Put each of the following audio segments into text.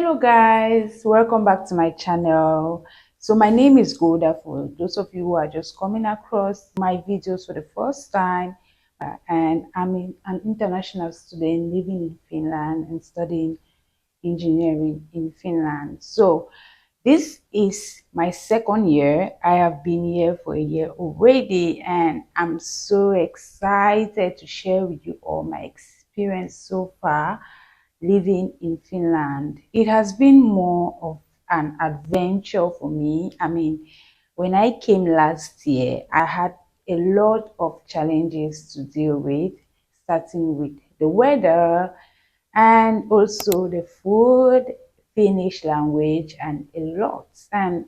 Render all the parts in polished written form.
Hello guys, welcome back to my channel. So my name is Golda. For those of you who are just coming across my videos for the first time, and an international student living in Finland and studying engineering in Finland. So this is my second year. I have been here for a year already, and I'm so excited to share with you all my experience so far living in Finland. It has been more of an adventure for me. When I came last year, I had a lot of challenges to deal with, starting with the weather and also the food, Finnish language, and a lot. And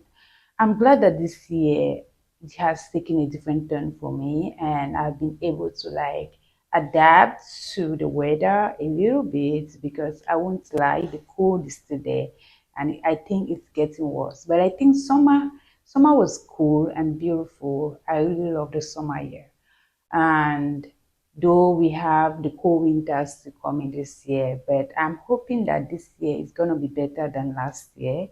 I'm glad that this year it has taken a different turn for me, and I've been able to adapt to the weather a little bit, because I won't lie, the cold is still there and I think it's getting worse. But I think summer was cool and beautiful. I really love the summer here. And though we have the cold winters to come in this year, but I'm hoping that this year is going to be better than last year.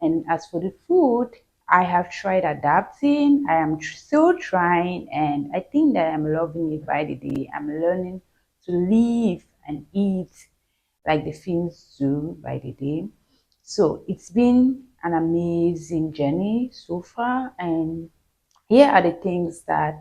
And as for the food, I have tried adapting. I am still trying, and I think that I'm loving it by the day. I'm learning to live and eat like the Finns do by the day. So it's been an amazing journey so far, and here are the things that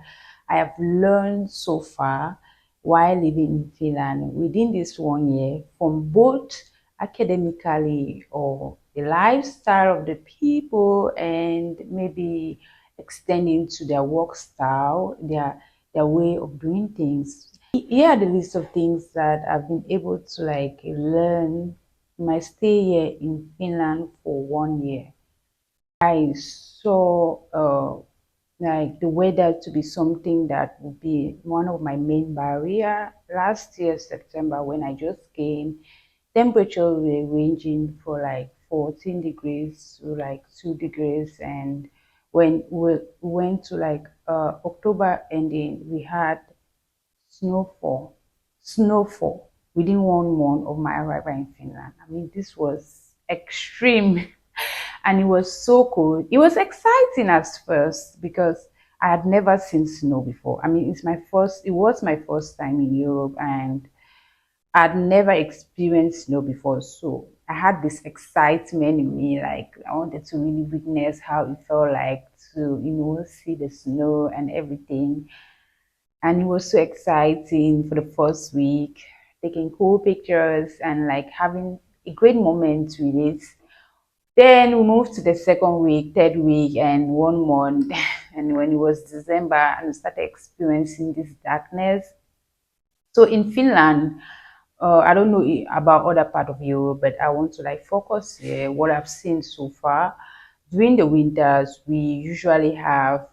I have learned so far while living in Finland within this 1 year, from both academically or the lifestyle of the people, and maybe extending to their work style, their way of doing things. Here are the list of things that I've been able to learn in my stay here in Finland for 1 year. I saw like the weather to be something that would be one of my main barrier. Last year September, when I just came, temperatures were ranging for like 14 degrees to like 2 degrees, and when we went to October ending, we had snowfall within 1 month of my arrival in Finland. I mean, this was extreme. And it was so cold. It was exciting at first because I had never seen snow before. I mean, it was my first time in Europe, and I'd never experienced snow before. So I had this excitement in me, like I wanted to really witness how it felt like to, see the snow and everything. And it was so exciting for the first week, taking cool pictures and like having a great moment with it. Then we moved to the second week, third week, and 1 month. And when it was December, and we started experiencing this darkness. So in Finland, I don't know about other part of Europe, but I want to focus here what I've seen so far. During the winters, we usually have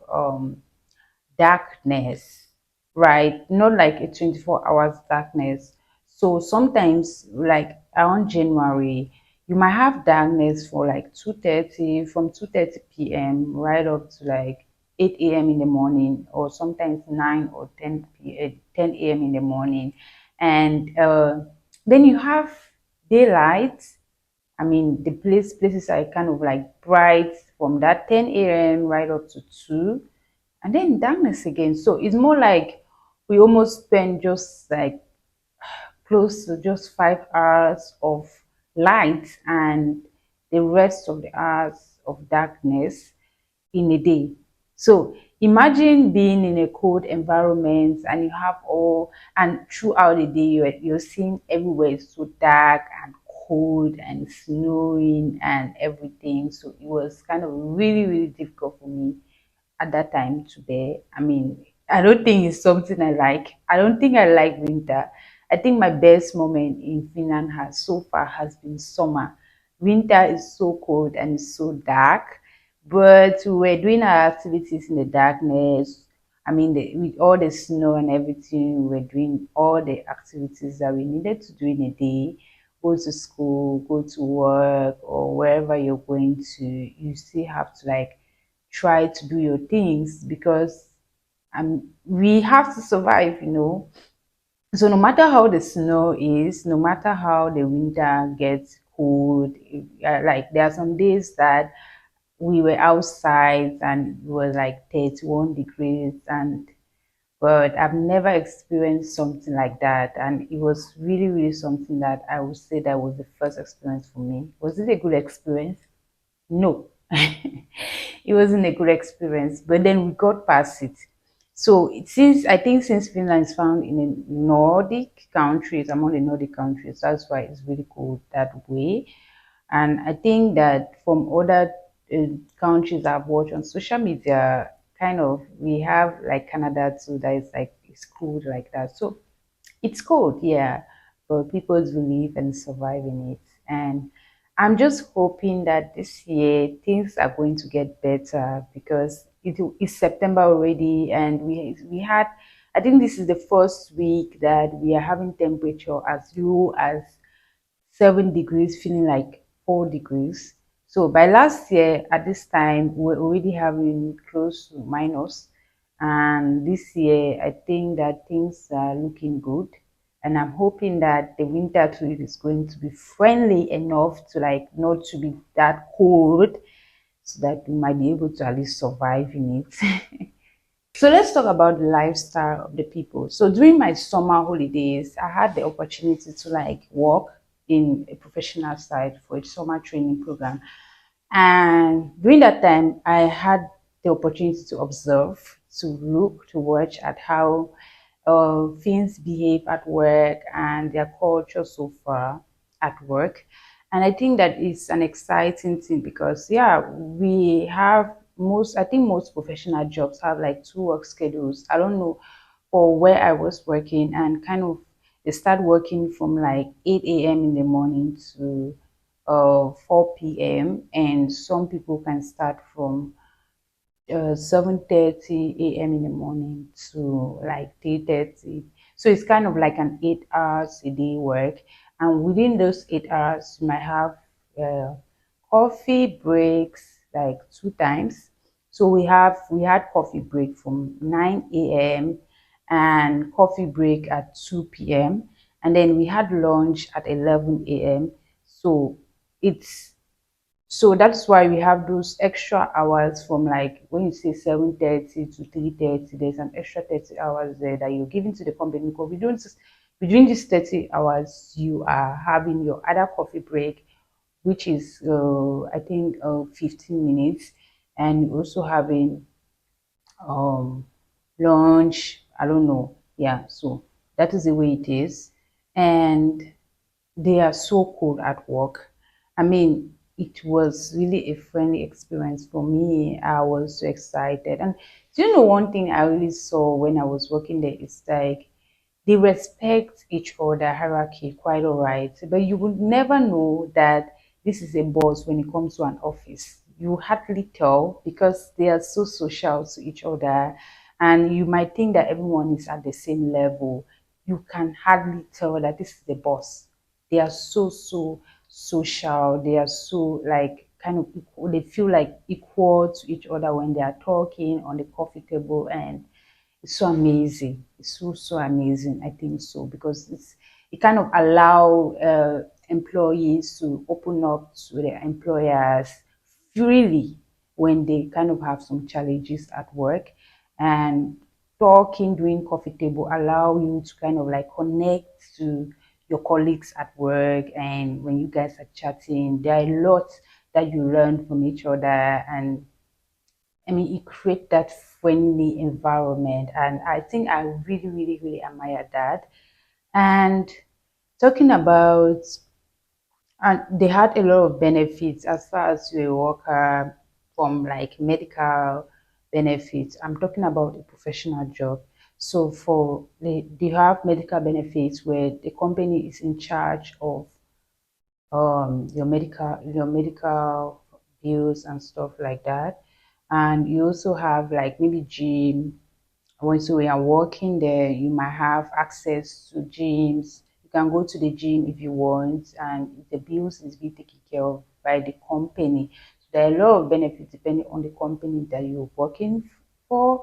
darkness, right? Not like a 24 hours darkness. So sometimes, like around January, you might have darkness for like 2:30, from 2:30 p.m. right up to like 8 a.m. in the morning, or sometimes 9 or 10 a.m. in the morning. And then you have daylight. I mean, the places are kind of like bright from that 10 a.m. right up to 2, and then darkness again. So it's more like we almost spend just like close to just 5 hours of light, and the rest of the hours of darkness in a day. So imagine being in a cold environment, and you have and throughout the day you're seeing everywhere is so dark and cold and snowing and everything. So it was kind of really, really difficult for me at that time to bear. I mean, I don't think it's something I like. I don't think I like winter. I think my best moment in Finland has so far has been summer. Winter is so cold and it's so dark, but we were doing our activities in the darkness. I mean, with all the snow and everything, we were doing all the activities that we needed to do in a day. Go to school, go to work, or wherever you're going to, you still have to try to do your things, because we have to survive. So no matter how the snow is, no matter how the winter gets cold. Like there are some days that we were outside and it was like 31 degrees, and but I've never experienced something like that. And it was really, really something that I would say that was the first experience for me. Was it a good experience? No. It wasn't a good experience, but then we got past it. So since I think since Finland is found in the Nordic countries, among the Nordic countries, that's why it's really cold that way. And I think that from other uh, countries I've watched on social media, kind of we have like Canada too, that is like it's cold like that. So it's cold, yeah, but people do live and survive in it. And I'm just hoping that this year things are going to get better because it's September already, and we had. I think this is the first week that we are having temperature as low as 7 degrees, feeling like 4 degrees. So by last year at this time, we're already having close to minus. And this year, I think that things are looking good. And I'm hoping that the winter too is going to be friendly enough to like not to be that cold, so that we might be able to at least survive in it. So let's talk about the lifestyle of the people. So during my summer holidays, I had the opportunity to like work in a professional site for a summer training program. And during that time, I had the opportunity to observe, to look, to watch at how Finns behave at work and their culture so far at work. And I think that is an exciting thing because, yeah, we have I think most professional jobs have like two work schedules. I don't know for where I was working, and kind of they start working from like 8 a.m. in the morning to 4 p.m. And some people can start from 7:30 a.m. in the morning to like 3:30. So it's kind of like an 8 hours a day work. And within those 8 hours, you might have uh, coffee breaks like two times. So we had coffee break from 9 a.m. and coffee break at 2 p.m. And then we had lunch at 11 a.m. So it's so that's why we have those extra hours from like when you say 7:30 to 3:30, there's an extra 30 hours there that you're giving to the company because we don't between these 30 hours you are having your other coffee break, which is I think 15 minutes, and you're also having um lunch. I don't know. Yeah, so that is the way it is. And they are so cool at work. I mean, it was really a friendly experience for me. I was so excited. And do you know one thing I really saw when I was working there is like they respect each other hierarchy quite all right, but you would never know that this is a boss when it comes to an office. You hardly tell because they are so social to each other, and you might think that everyone is at the same level. You can hardly tell that this is the boss. They are so social. They are so like kind of equal. They feel like equal to each other when they are talking on the coffee table, and it's so amazing. It's so amazing. I think so because it kind of allow employees to open up to their employers freely when they kind of have some challenges at work, and talking during coffee table allow you to kind of like connect to your colleagues at work. And when you guys are chatting, there are a lot that you learn from each other. And I mean, it creates that friendly environment, and I think I really admire that. And talking about, and they had a lot of benefits as far as you're a worker, from like medical benefits. I'm talking about a professional job. So they have medical benefits where the company is in charge of your medical bills and stuff like that. And you also have like maybe gym. Once you are working there, you might have access to gyms. You can go to the gym if you want, and the bills is being taken care of by the company. So there are a lot of benefits depending on the company that you're working for,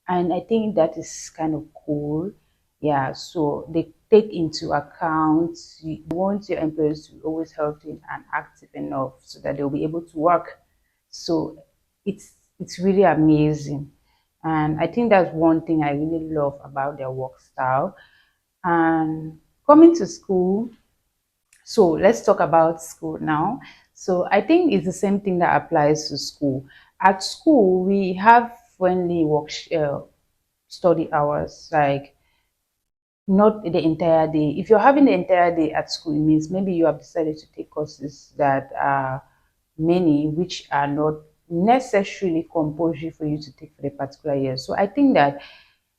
and I think that is kind of cool. Yeah, so take into account. You want your employees to be always healthy and active enough so that they'll be able to work. So it's really amazing. And I think that's one thing I really love about their work style. And coming to school, so let's talk about school now. So I think it's the same thing that applies to school. At school, we have friendly study hours, like not the entire day. If you're having the entire day at school, it means maybe you have decided to take courses that are many, which are not necessarily compulsory for you to take for the particular year. So I think that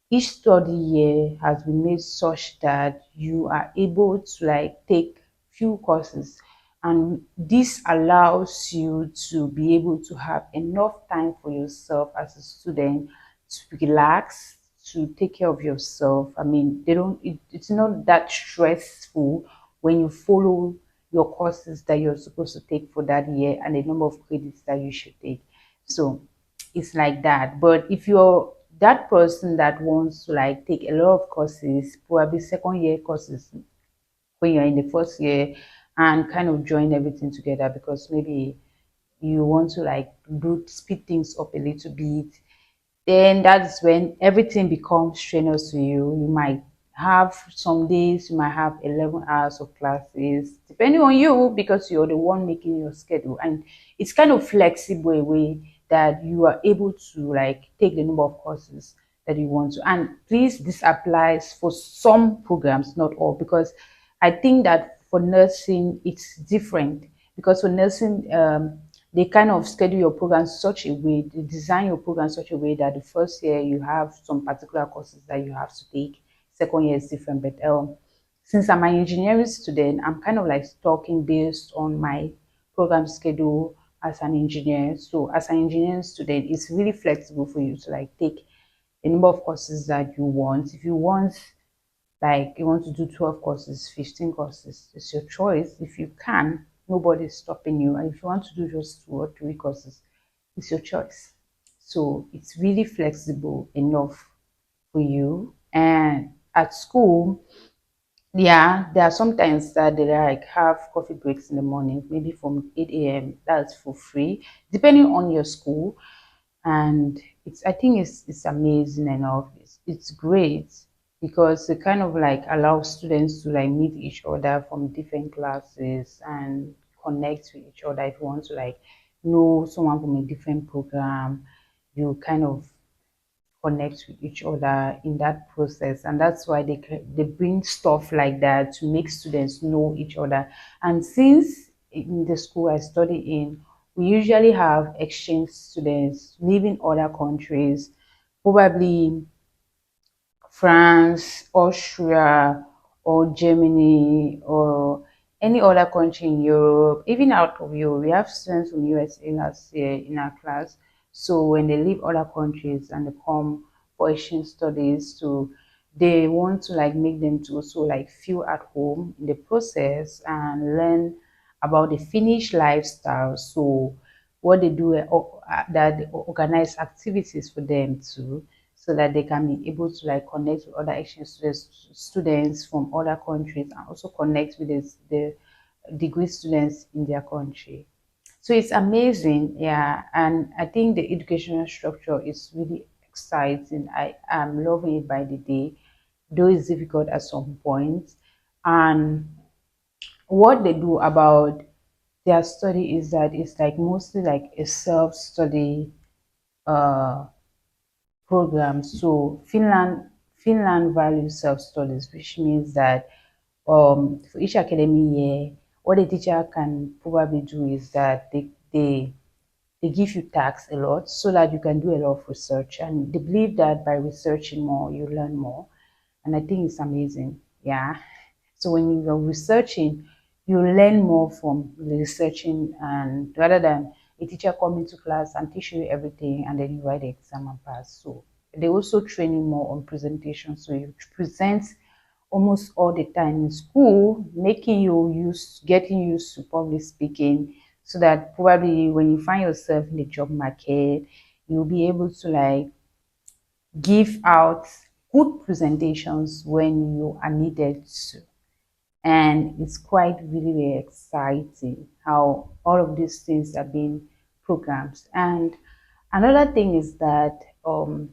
each study year has been made such that you are able to like take few courses, and this allows you to be able to have enough time for yourself as a student to relax, to take care of yourself. I mean, it's not that stressful when you follow your courses that you're supposed to take for that year and the number of credits that you should take. So it's like that. But if you're that person that wants to like take a lot of courses, probably second year courses when you're in the first year, and kind of join everything together because maybe you want to like do speed things up a little bit, then that's when everything becomes strenuous to you. You might have some days, you might have 11 hours of classes, depending on you, because you're the one making your schedule. And it's kind of flexible a way that you are able to like take the number of courses that you want to. And please, this applies for some programs, not all, because I think that for nursing, it's different. Because for nursing, they kind of schedule your program such a way, they design your program such a way that the first year you have some particular courses that you have to take. Second year is different, but since I'm an engineering student, I'm kind of like talking based on my program schedule as an engineer. So as an engineering student, it's really flexible for you to like take the number of courses that you want. If you want like you want to do 12 courses, 15 courses, it's your choice. If you can, nobody's stopping you. And if you want to do just 2 or 3 courses, it's your choice. So it's really flexible enough for you. And at school, yeah, there are sometimes that they like have coffee breaks in the morning, maybe from 8 a.m. That's for free, depending on your school. And it's I think it's amazing enough. It's great because it kind of like allows students to like meet each other from different classes and connect with each other. If you want to like know someone from a different program, you kind of connect with each other in that process. And that's why they bring stuff like that to make students know each other. And since in the school I study in, we usually have exchange students living other countries, probably France, Austria, or Germany, or any other country in Europe, even out of Europe. We have students from USA last year in our class. So when they leave other countries and they come for exchange studies, to they want to like make them to also like feel at home in the process and learn about the Finnish lifestyle. So what they do, that they organize activities for them too, so that they can be able to like connect with other exchange students from other countries, and also connect with the degree students in their country. So it's amazing, yeah. And I think the educational structure is really exciting. I am loving it by the day, though it's difficult at some point. And what they do about their study is that it's like mostly like a self-study uh program. So Finland values self-studies, which means that for each academic year, what a teacher can probably do is that they give you tasks a lot so that you can do a lot of research. And they believe that by researching more, you learn more. And I think it's amazing. Yeah. So when you're researching, you learn more from researching, and rather than a teacher coming to class and teach you everything and then you write the exam and pass. So they also train you more on presentation. So you present almost all the time in school, making you getting used to public speaking, so that probably when you find yourself in the job market, you'll be able to like give out good presentations when you are needed to. And it's quite really, really exciting how all of these things are being programmed. And another thing is that for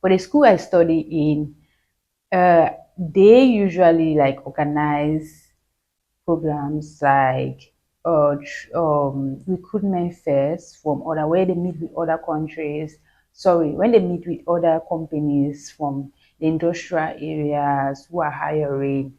the school I study in, they usually like organize programs like recruitment fairs from other where they meet with other countries. Sorry, when they meet with other companies from the industrial areas who are hiring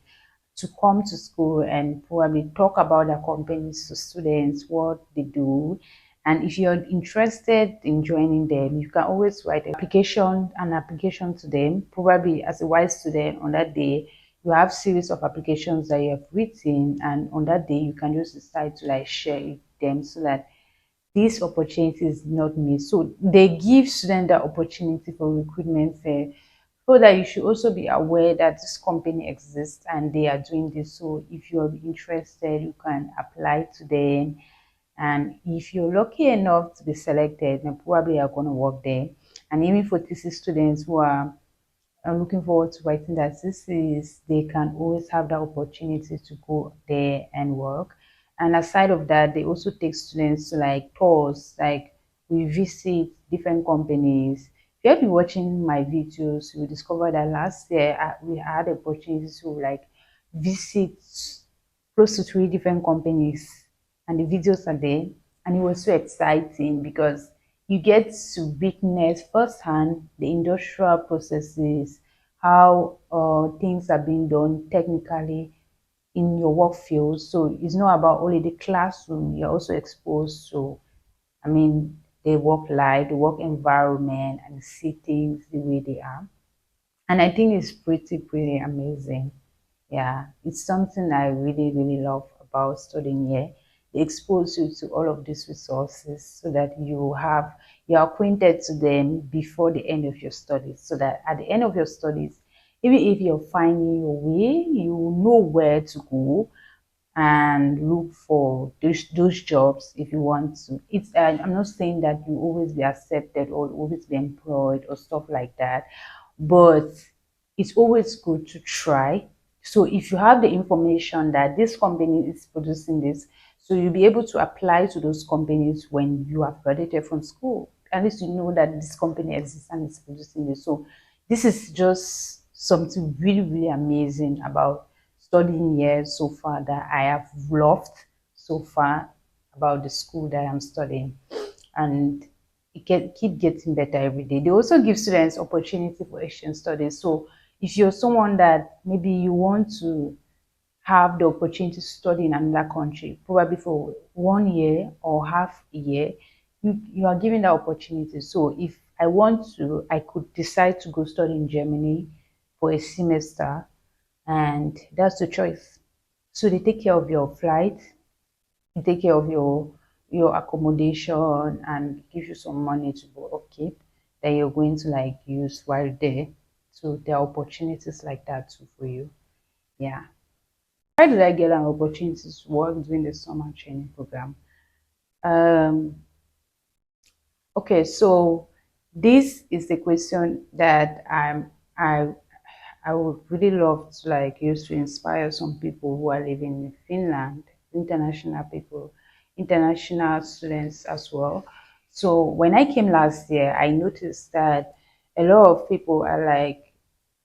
to come to school and probably talk about their companies to students, what they do. And if you're interested in joining them, you can always write an application to them. Probably as a white student on that day, you have series of applications that you have written, and on that day you can just decide to like share it them so that these opportunities not missed. So they give students the opportunity for recruitment fair, so that you should also be aware that this company exists and they are doing this. So if you're interested, you can apply to them. And if you're lucky enough to be selected, then probably you're going to work there. And even for thesis students who are looking forward to writing their thesis, they can always have the opportunity to go there and work. And aside of that, they also take students to like tours, like we visit different companies. If you have been watching my videos, you will discover that last year we had the opportunity to like visit close to 3 different companies, and the videos are there. And it was so exciting because you get to witness firsthand the industrial processes, how things are being done technically in your work field. So it's not about only the classroom, you're also exposed to, I mean, the work life, the work environment, and see things the way they are. And I think it's pretty amazing. Yeah, it's something I really, really love about studying here. They expose you to all of these resources so that you're acquainted to them before the end of your studies. So that at the end of your studies, even if you're finding your way, you know where to go and look for those jobs if you want to. I'm not saying that you always be accepted or always be employed or stuff like that, but it's always good to try. So if you have the information that this company is producing this, so you'll be able to apply to those companies when you have graduated from school. At least you know that this company exists and is producing this. So this is just something really, really amazing about studying here so far that I have loved so far about the school that I'm studying. And keep getting better every day. They also give students opportunity for exchange studies. So if you're someone that maybe you want to have the opportunity to study in another country, probably for 1 year or half a year, you are given that opportunity. So if I want to, I could decide to go study in Germany for a semester, and that's the choice. So they take care of your flight, they take care of your accommodation, and give you some money to go upkeep that you're going to like use while there. So there are opportunities like that too for you. Yeah. Why did I get an opportunity to work during the summer training program? Um, okay, so this is the question that I would really love to like use to inspire some people who are living in Finland, international people, international students as well. So when I came last year, I noticed that a lot of people are like,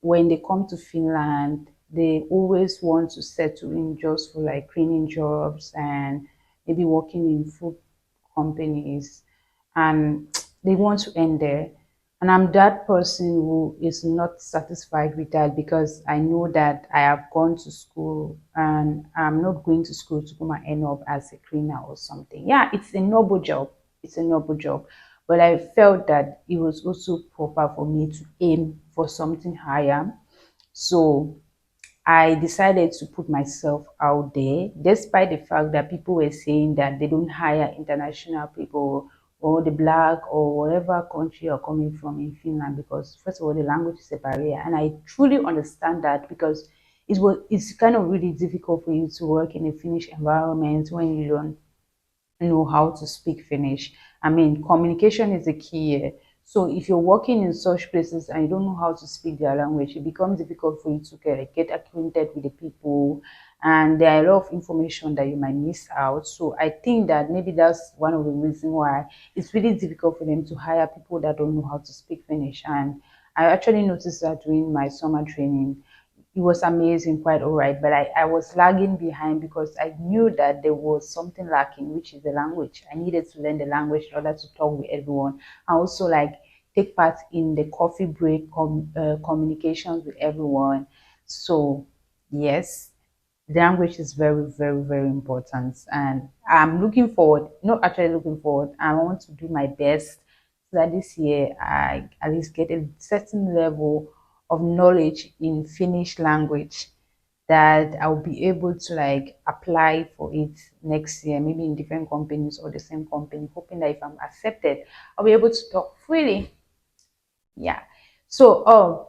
when they come to Finland, they always want to settle in just for like cleaning jobs and maybe working in food companies, and they want to end there. And I'm that person who is not satisfied with that, because I know that I have gone to school and I'm not going to school to come and end up as a cleaner or something. Yeah, it's a noble job. It's a noble job. But I felt that it was also proper for me to aim for something higher. So I decided to put myself out there, despite the fact that people were saying that they don't hire international people or the black or whatever country you're coming from in Finland, because first of all, the language is a barrier. And I truly understand that, because it's kind of really difficult for you to work in a Finnish environment when you don't know how to speak Finnish. I mean, communication is the key here. So if you're working in such places and you don't know how to speak their language, it becomes difficult for you to get acquainted with the people, and there are a lot of information that you might miss out. So I think that maybe that's one of the reasons why it's really difficult for them to hire people that don't know how to speak Finnish. And I actually noticed that during my summer training, it was amazing, quite all right, but I was lagging behind because I knew that there was something lacking, which is the language. I needed to learn the language in order to talk with everyone. I also like take part in the coffee break communications with everyone. So yes, the language is very, very, very important, and I'm looking forward, not actually looking forward, I want to do my best so that this year I at least get a certain level of knowledge in Finnish language, that I'll be able to like apply for it next year, maybe in different companies or the same company, hoping that if I'm accepted, I'll be able to talk freely. Yeah. So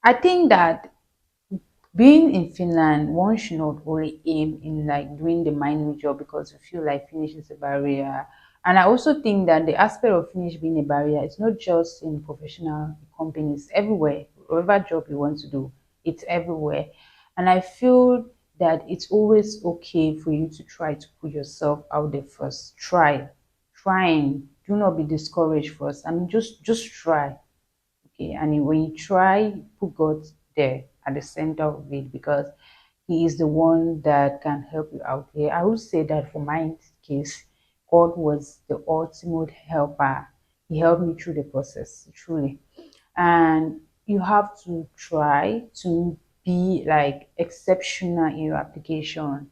I think that being in Finland, one should not only aim in like doing the minor job because you feel like Finnish is a barrier. And I also think that the aspect of Finnish being a barrier is not just in professional companies, everywhere, whatever job you want to do, it's everywhere. And I feel that it's always okay for you to try to put yourself out there first. Trying. Do not be discouraged first. I mean, just try. Okay, and when you try, put God there at the center of it, because He is the one that can help you out here. I would say that for my case, God was the ultimate helper. He helped me through the process, truly. And you have to try to be like exceptional in your application.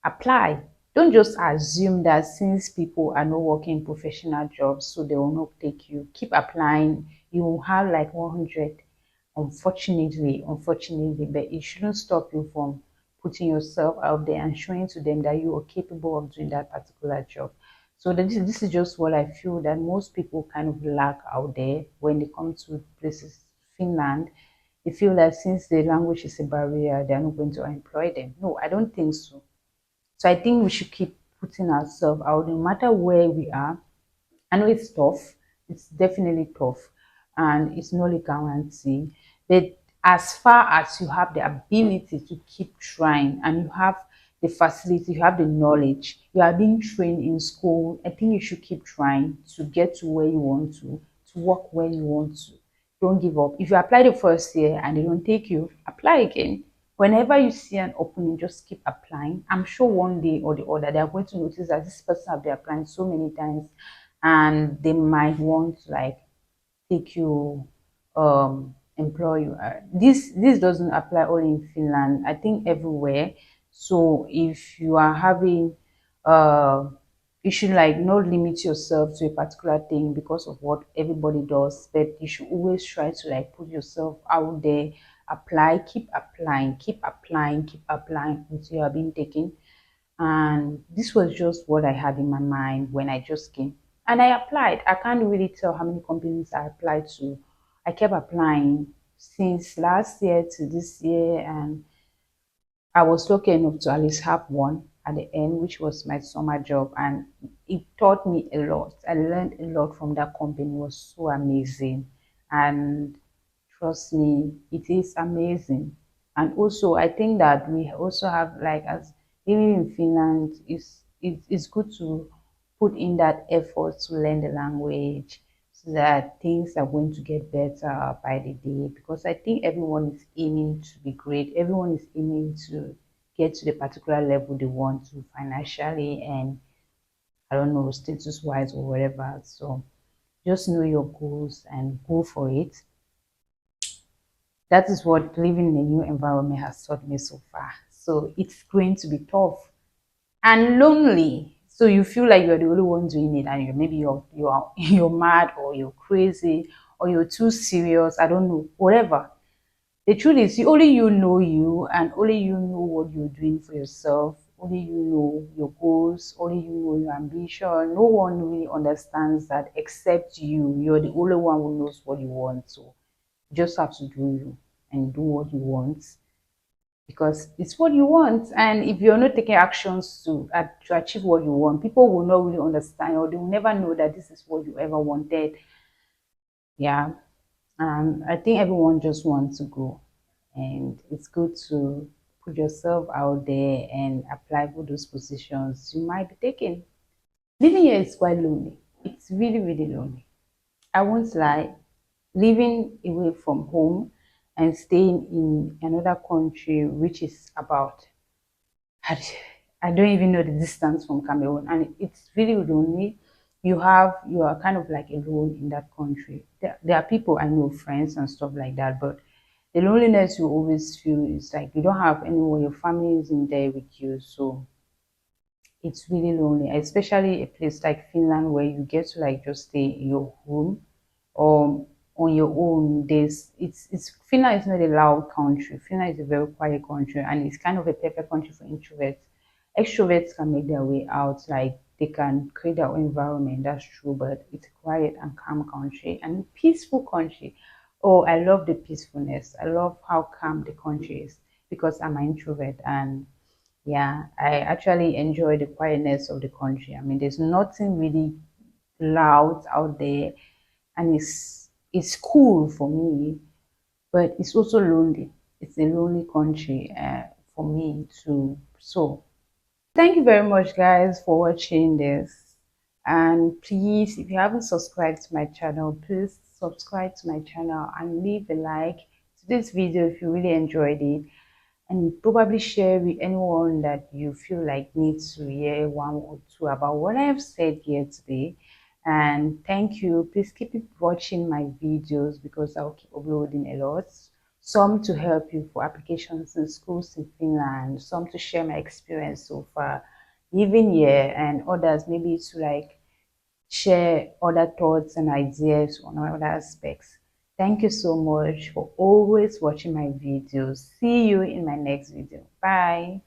Apply. Don't just assume that since people are not working professional jobs, so they will not take you. Keep applying. You will have like 100, unfortunately, but it shouldn't stop you from putting yourself out there and showing to them that you are capable of doing that particular job. So this is just what I feel that most people kind of lack out there when they come to places, Finland. They feel that since the language is a barrier, they're not going to employ them. No, I don't think so. So I think we should keep putting ourselves out no matter where we are. I know it's tough. It's definitely tough, and it's not a guarantee. But as far as you have the ability to keep trying and you have the facility, you have the knowledge, you are being trained in school, I think you should keep trying to get to where you want to work where you want to. Don't give up. If you apply the first year and they don't take you, apply again. Whenever you see an opening, just keep applying. I'm sure one day or the other they are going to notice that this person have been applying so many times, and they might want to like take you, employ you. This doesn't apply only in Finland, I think everywhere. So if you are having uh you should like not limit yourself to a particular thing because of what everybody does, but you should always try to like put yourself out there. Apply, keep applying, keep applying, keep applying until you are being taken. And this was just what I had in my mind when I just came. And I applied. I can't really tell how many companies I applied to. I kept applying since last year to this year, and I was lucky enough to at least have one at the end, which was my summer job, and it taught me a lot. I learned a lot from that company. It was so amazing, and trust me, it is amazing. And also, I think that we also have like as living in Finland, it's good to put in that effort to learn the language so that things are going to get better by the day, because I think everyone is aiming to be great. Everyone is aiming to get to the particular level they want to financially and I don't know, status wise or whatever. So just know your goals and go for it. That is what living in a new environment has taught me so far. So it's going to be tough and lonely. So you feel like you're the only one doing it, and maybe you're you're mad or you're crazy or you're too serious. I don't know, whatever. The truth is, only you know you, and only you know what you're doing for yourself. Only you know your goals. Only you know your ambition. No one really understands that except you. You're the only one who knows what you want. So you just have to do you and do what you want because it's what you want. And if you're not taking actions to achieve what you want, people will not really understand, or they will never know that this is what you ever wanted. Yeah, I think everyone just wants to go, and it's good to put yourself out there and apply for those positions you might be taking. Living here is quite lonely. It's really, really lonely. I won't lie. Living away from home and staying in another country, which is about, I I don't even know the distance from Cameroon, and it's really lonely. You are kind of like alone in that country. There are people I know, friends and stuff like that, but the loneliness you always feel is like you don't have anyone, your family isn't there with you, so it's really lonely, especially a place like Finland where you get to like just stay in your home or on your own. It's Finland is not a loud country. Finland is a very quiet country, and it's kind of a perfect country for introverts. Extroverts can make their way out, like they can create their own environment, that's true, but it's a quiet and calm country and peaceful country. Oh, I love the peacefulness. I love how calm the country is because I'm an introvert, and yeah, I actually enjoy the quietness of the country. I mean, there's nothing really loud out there, and it's cool for me, but it's also lonely. It's a lonely country for me too. So thank you very much, guys, for watching this. And please, if you haven't subscribed to my channel, please subscribe to my channel and leave a like to this video if you really enjoyed it, and probably share with anyone that you feel like needs to hear one or two about what I have said here today. And thank you. Please keep watching my videos because I'll keep uploading a lot. Some to help you for applications in schools in Finland, some to share my experience so far living here, and others maybe to like share other thoughts and ideas on other aspects. Thank you so much for always watching my videos. See you in my next video. Bye.